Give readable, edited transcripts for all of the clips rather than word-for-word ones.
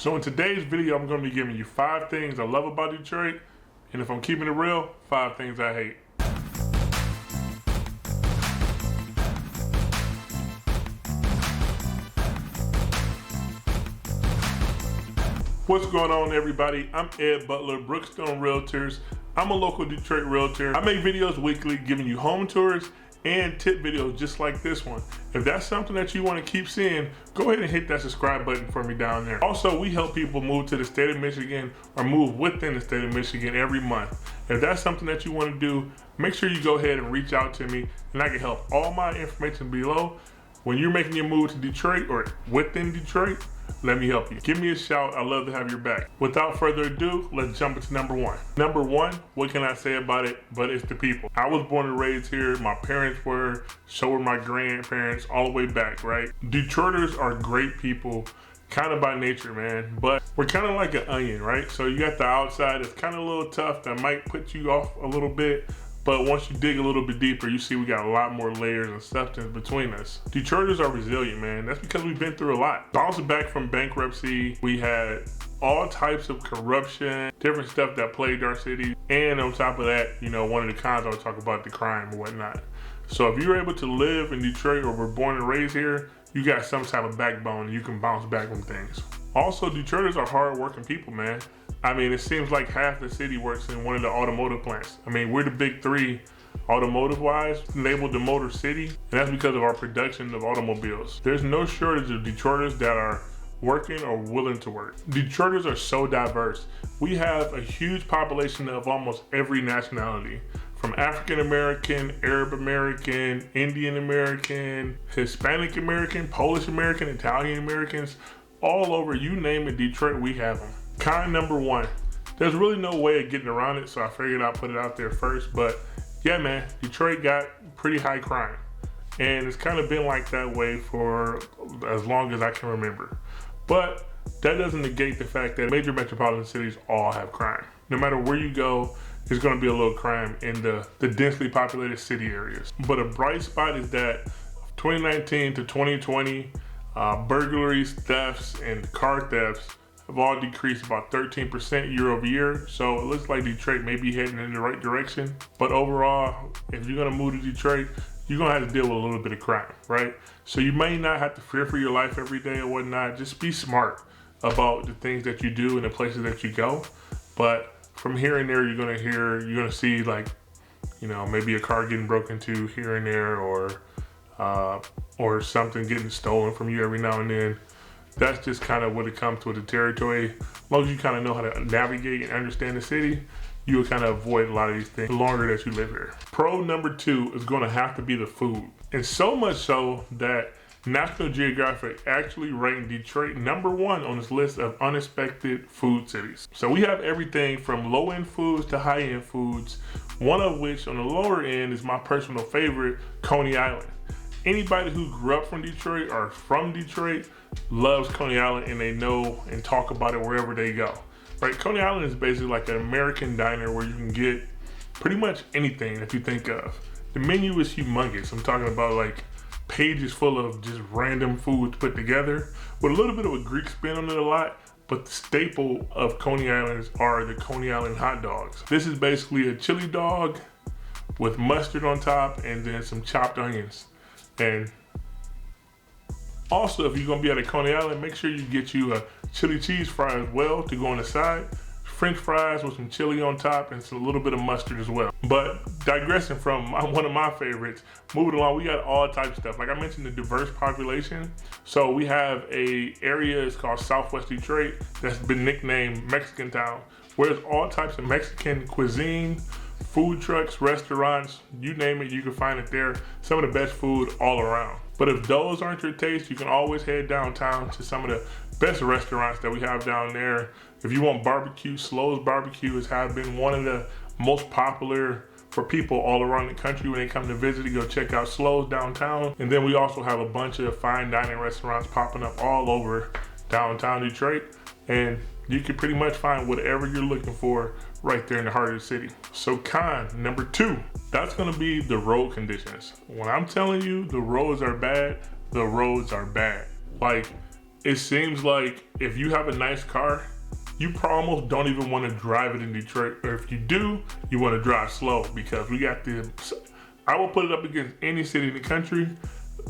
So in today's video, I'm going to be giving you 5 things I love about Detroit, and if I'm keeping it real, 5 things I hate. What's going on, everybody? I'm Ed Butler, Brookstone Realtors. I'm a local Detroit realtor. I make videos weekly giving you home tours and tip videos just like this one. If that's something that you want to keep seeing, go ahead and hit that subscribe button for me down there. Also, we help people move to the state of Michigan or move within the state of Michigan every month. If that's something that you want to do, make sure you go ahead and reach out to me and I can help. All my information below. When you're making your move to Detroit or within Detroit, let me help you. Give me a shout. I'd love to have your back. Without further ado, let's jump into number 1. Number 1, what can I say about it? But it's the people. I was born and raised here. My parents were, so were my grandparents, all the way back, right? Detroiters are great people, kind of by nature, man. But we're kind of like an onion, right? So you got the outside, it's kind of a little tough, that might put you off a little bit. But once you dig a little bit deeper, you see we got a lot more layers and substance between us. Detroiters are resilient, man. That's because we've been through a lot. Bouncing back from bankruptcy, we had all types of corruption, different stuff that plagued our city. And on top of that, you know, one of the cons I'll talk about, the crime and whatnot. So if you're able to live in Detroit or were born and raised here, you got some type of backbone and you can bounce back from things. Also, Detroiters are hard-working people, man. I mean, it seems like half the city works in one of the automotive plants. I mean, we're the big 3 automotive-wise, labeled the Motor City, and that's because of our production of automobiles. There's no shortage of Detroiters that are working or willing to work. Detroiters are so diverse. We have a huge population of almost every nationality, from African American, Arab American, Indian American, Hispanic American, Polish American, Italian Americans, all over, you name it, Detroit, we have them. Con number 1, there's really no way of getting around it, so I figured I'd put it out there first. But yeah, man, Detroit got pretty high crime, and it's kind of been like that way for as long as I can remember. But that doesn't negate the fact that major metropolitan cities all have crime. No matter where you go, there's going to be a little crime in the densely populated city areas. But a bright spot is that 2019 to 2020, burglaries, thefts, and car thefts have all decreased about 13% year over year. So it looks like Detroit may be heading in the right direction. But overall, if you're gonna move to Detroit, you're gonna have to deal with a little bit of crime, right? So you may not have to fear for your life every day or whatnot. Just be smart about the things that you do and the places that you go. But from here and there, you're gonna see, like, you know, maybe a car getting broken into here and there, or something getting stolen from you every now and then. That's just kind of what it comes to the territory. As long as you kind of know how to navigate and understand the city, you will kind of avoid a lot of these things the longer that you live here. Pro number 2 is going to have to be the food. And so much so that National Geographic actually ranked Detroit number 1 on its list of unexpected food cities. So we have everything from low-end foods to high-end foods, one of which on the lower end is my personal favorite, Coney Island. Anybody who grew up from Detroit or from Detroit loves Coney Island, and they know and talk about it wherever they go. Right? Coney Island is basically like an American diner where you can get pretty much anything that you think of. The menu is humongous. I'm talking about like pages full of just random foods put together with a little bit of a Greek spin on it a lot. But the staple of Coney Islands are the Coney Island hot dogs. This is basically a chili dog with mustard on top and then some chopped onions. And also, if you're gonna be at a Coney Island, make sure you get you a chili cheese fry as well to go on the side. French fries with some chili on top and some little bit of mustard as well. But digressing from one of my favorites, moving along, we got all types of stuff. Like I mentioned, the diverse population. So we have a area, it's called Southwest Detroit, that's been nicknamed Mexican Town, where there's all types of Mexican cuisine, food trucks, restaurants, you name it, you can find it there. Some of the best food all around. But if those aren't your taste, you can always head downtown to some of the best restaurants that we have down there. If you want barbecue, Slo's Barbecue has been one of the most popular for people all around the country when they come to visit. You go check out Slo's downtown. And then we also have a bunch of fine dining restaurants popping up all over downtown Detroit. And you can pretty much find whatever you're looking for right there in the heart of the city. So con number 2, that's gonna be the road conditions. When I'm telling you the roads are bad, the roads are bad. Like, it seems like if you have a nice car, you almost don't even want to drive it in Detroit. Or if you do, you want to drive slow, because we got I will put it up against any city in the country,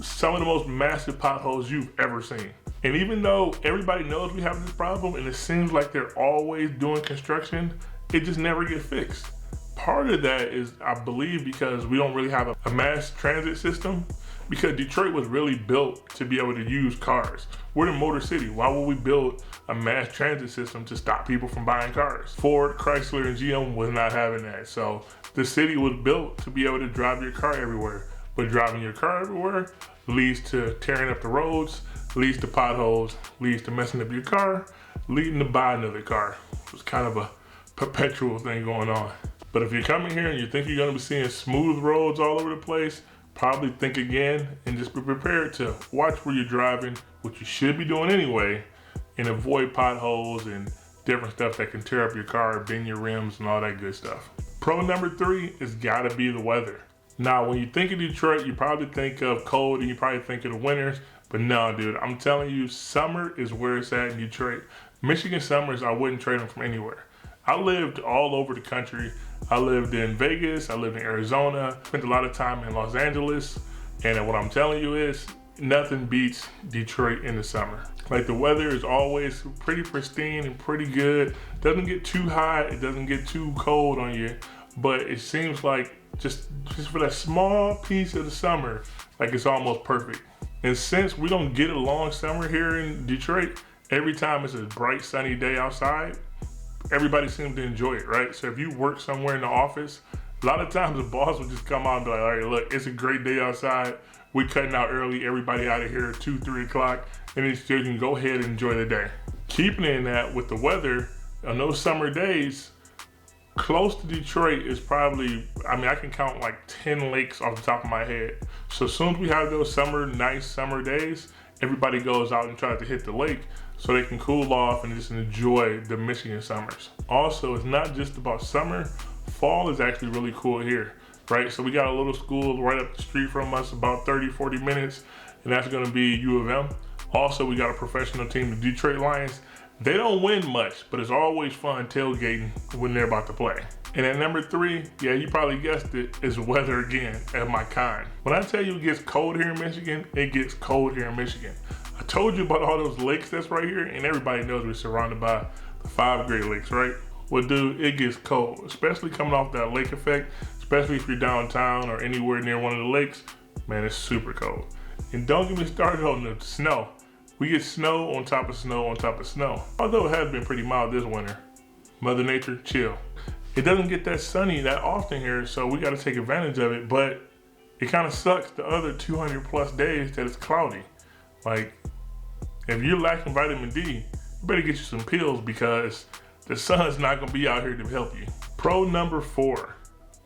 some of the most massive potholes you've ever seen. And even though everybody knows we have this problem and it seems like they're always doing construction, it just never gets fixed. Part of that is, I believe, because we don't really have a mass transit system, because Detroit was really built to be able to use cars. We're the motor city. Why would we build a mass transit system to stop people from buying cars? Ford, Chrysler, and GM was not having that. So the city was built to be able to drive your car everywhere. But driving your car everywhere leads to tearing up the roads, leads to potholes, leads to messing up your car, leading to buy another car. It's kind of a perpetual thing going on. But if you're coming here and you think you're gonna be seeing smooth roads all over the place, probably think again and just be prepared to watch where you're driving, which you should be doing anyway, and avoid potholes and different stuff that can tear up your car, bend your rims, and all that good stuff. Pro number 3 is gotta be the weather. Now, when you think of Detroit, you probably think of cold and you probably think of the winters, but no, dude, I'm telling you, summer is where it's at in Detroit. Michigan summers, I wouldn't trade them from anywhere. I lived all over the country. I lived in Vegas, I lived in Arizona, spent a lot of time in Los Angeles, and what I'm telling you is, nothing beats Detroit in the summer. Like, the weather is always pretty pristine and pretty good. Doesn't get too hot, it doesn't get too cold on you, but it seems like just for that small piece of the summer, like it's almost perfect. And since we don't get a long summer here in Detroit, every time it's a bright sunny day outside, everybody seems to enjoy it, right? So if you work somewhere in the office, a lot of times the boss will just come out and be like, all right, look, it's a great day outside. We're cutting out early, everybody out of here at 2, 3 o'clock, and then you can go ahead and enjoy the day. Keeping in that with the weather, on those summer days, close to Detroit is probably, I can count like 10 lakes off the top of my head. So as soon as we have those nice summer days, everybody goes out and tries to hit the lake so they can cool off and just enjoy the Michigan summers. Also, it's not just about summer. Fall is actually really cool here, right? So we got a little school right up the street from us, about 30, 40 minutes, and that's gonna be U of M. Also, we got a professional team, the Detroit Lions. They don't win much, but it's always fun tailgating when they're about to play. And at number 3, yeah, you probably guessed it, is weather again, at my kind. When I tell you it gets cold here in Michigan, it gets cold here in Michigan. I told you about all those lakes that's right here, and everybody knows we're surrounded by the 5 Great Lakes, right? Well, dude, it gets cold, especially coming off that lake effect, especially if you're downtown or anywhere near one of the lakes. Man, it's super cold. And don't get me started on the snow. We get snow on top of snow on top of snow. Although it has been pretty mild this winter. Mother Nature, chill. It doesn't get that sunny that often here, so we gotta take advantage of it, but it kind of sucks the other 200 plus days that it's cloudy. Like, if you're lacking vitamin D, you better get you some pills, because the sun's not gonna be out here to help you. Pro number 4,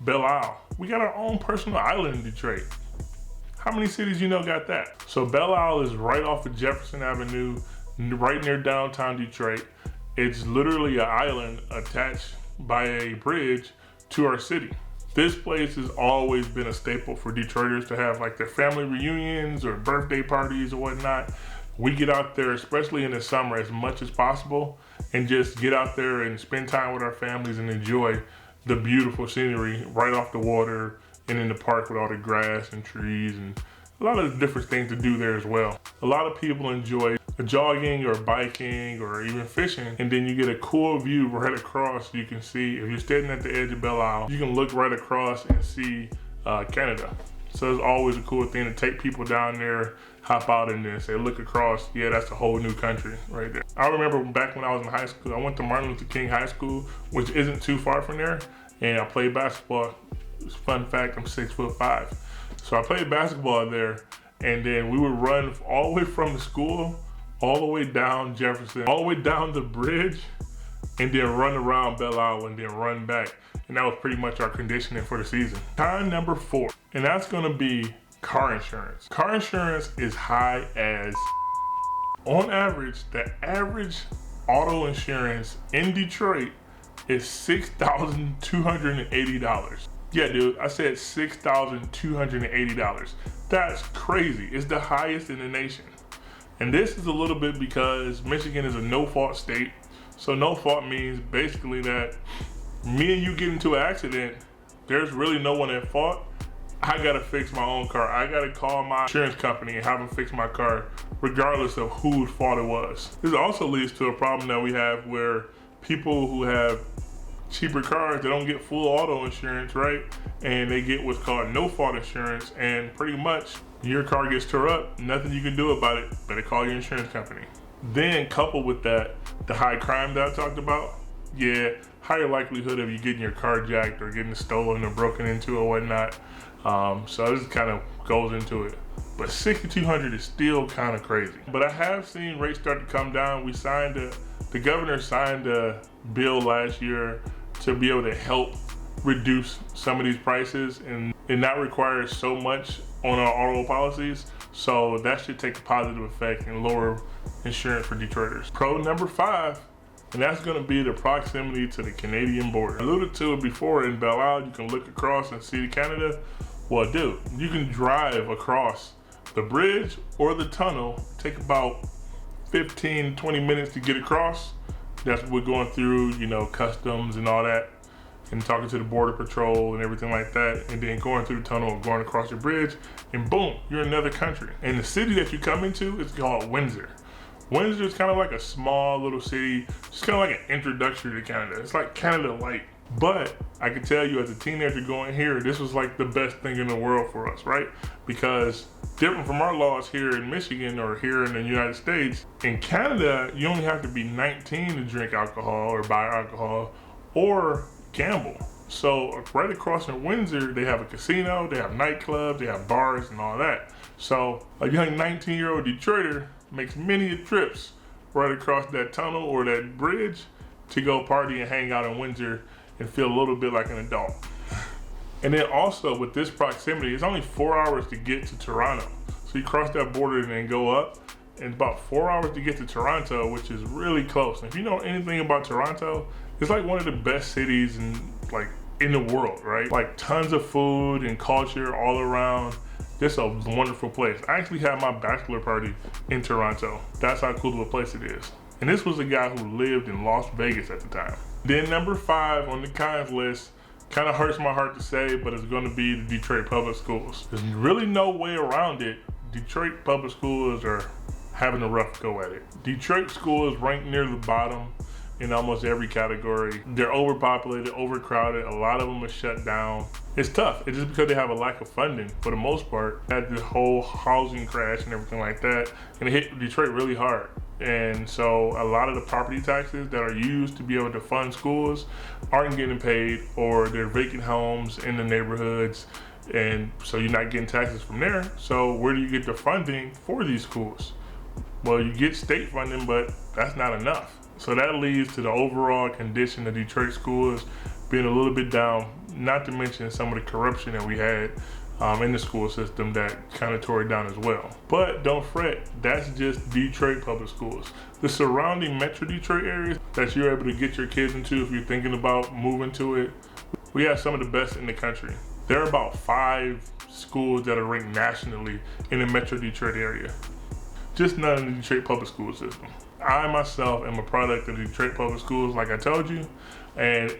Belle Isle. We got our own personal island in Detroit. How many cities you know got that? So Belle Isle is right off of Jefferson Avenue, right near downtown Detroit. It's literally an island attached by a bridge to our city. This place has always been a staple for Detroiters to have, like, their family reunions or birthday parties or whatnot. We get out there, especially in the summer, as much as possible, and just get out there and spend time with our families and enjoy the beautiful scenery right off the water and in the park with all the grass and trees and a lot of different things to do there as well. A lot of people enjoy jogging or biking or even fishing, and then you get a cool view right across. You can see, if you're standing at the edge of Belle Isle, you can look right across and see Canada. So it's always a cool thing to take people down there, hop out and then say, look across, yeah, that's a whole new country right there. I remember back when I was in high school, I went to Martin Luther King High School, which isn't too far from there, and I played basketball. Fun fact, I'm 6'5". So I played basketball there, and then we would run all the way from the school, all the way down Jefferson, all the way down the bridge, and then run around Belle Isle and then run back. And that was pretty much our conditioning for the season. Time number 4, and that's gonna be car insurance. Car insurance is high as, on average, the average auto insurance in Detroit is $6,280. Yeah, dude, I said $6,280. That's crazy. It's the highest in the nation. And this is a little bit because Michigan is a no-fault state. So no fault means basically that me and you get into an accident, there's really no one at fault. I gotta fix my own car. I gotta call my insurance company and have them fix my car regardless of whose fault it was. This also leads to a problem that we have where people who have cheaper cars, they don't get full auto insurance, right? And they get what's called no fault insurance, and pretty much your car gets tore up, nothing you can do about it, better call your insurance company. Then coupled with that, the high crime that I talked about, yeah, higher likelihood of you getting your car jacked or getting stolen or broken into or whatnot. So this kind of goes into it. But $6,200 is still kind of crazy. But I have seen rates start to come down. The governor signed a bill last year to be able to help reduce some of these prices and not require so much on our auto policies. So that should take a positive effect and lower insurance for Detroiters. Pro number 5, and that's gonna be the proximity to the Canadian border. I alluded to it before, in Belle Isle, you can look across and see Canada. Well, dude, you can drive across the bridge or the tunnel, take about 15, 20 minutes to get across. That's what we're going through, you know, customs and all that, and talking to the border patrol and everything like that, and then going through the tunnel and going across the bridge, and boom, you're in another country. And the city that you come into is called Windsor. Windsor is kind of like a small little city, just kind of like an introduction to Canada. It's like Canada light. But I can tell you, as a teenager going here, this was like the best thing in the world for us, right? Because different from our laws here in Michigan or here in the United States, in Canada, you only have to be 19 to drink alcohol or buy alcohol or gamble. So right across in Windsor, they have a casino, they have nightclubs, they have bars and all that. So a young 19-year-old Detroiter makes many trips right across that tunnel or that bridge to go party and hang out in Windsor and feel a little bit like an adult. And then also with this proximity, it's only 4 hours to get to Toronto. So you cross that border and then go up, and it's about 4 hours to get to Toronto, which is really close. And if you know anything about Toronto, it's like one of the best cities in the world, right? Like tons of food and culture all around. This is a wonderful place. I actually had my bachelor party in Toronto. That's how cool of a place it is. And this was a guy who lived in Las Vegas at the time. Then number 5 on the cons list, kind of hurts my heart to say, but it's going to be the Detroit Public Schools. There's really no way around it. Detroit Public Schools are having a rough go at it. Detroit schools rank near the bottom in almost every category. They're overpopulated, overcrowded. A lot of them are shut down. It's tough. It's just because they have a lack of funding for the most part. Had this whole housing crash and everything like that, and it hit Detroit really hard. And so a lot of the property taxes that are used to be able to fund schools aren't getting paid, or they're vacant homes in the neighborhoods, and so you're not getting taxes from there. So where do you get the funding for these schools? Well, you get state funding, but that's not enough. So that leads to the overall condition of Detroit schools being a little bit down, not to mention some of the corruption that we had in the school system that kind of tore it down as well. But don't fret, that's just Detroit public schools. The surrounding Metro Detroit areas that you're able to get your kids into if you're thinking about moving to it, we have some of the best in the country. There are about 5 schools that are ranked nationally in the Metro Detroit area. Just not in the Detroit public school system. I myself am a product of the Detroit public schools, like I told you, and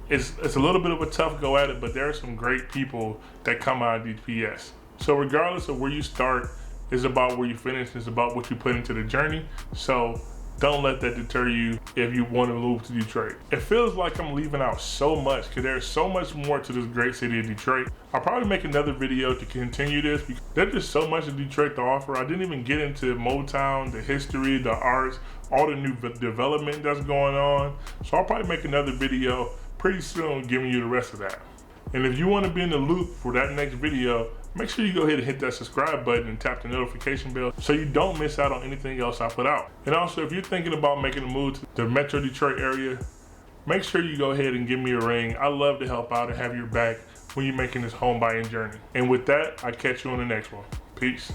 it's a little bit of a tough go at it, but there are some great people that come out of DPS. So regardless of where you start, it's about where you finish, it's about what you put into the journey. So don't let that deter you if you want to move to Detroit. It feels like I'm leaving out so much because there's so much more to this great city of Detroit. I'll probably make another video to continue this because there's just so much of Detroit to offer. I didn't even get into Motown, the history, the arts, all the new development that's going on. So I'll probably make another video pretty soon giving you the rest of that. And if you want to be in the loop for that next video, make sure you go ahead and hit that subscribe button and tap the notification bell so you don't miss out on anything else I put out. And also, if you're thinking about making a move to the Metro Detroit area, make sure you go ahead and give me a ring. I love to help out and have your back when you're making this home buying journey. And with that, I'll catch you on the next one. Peace.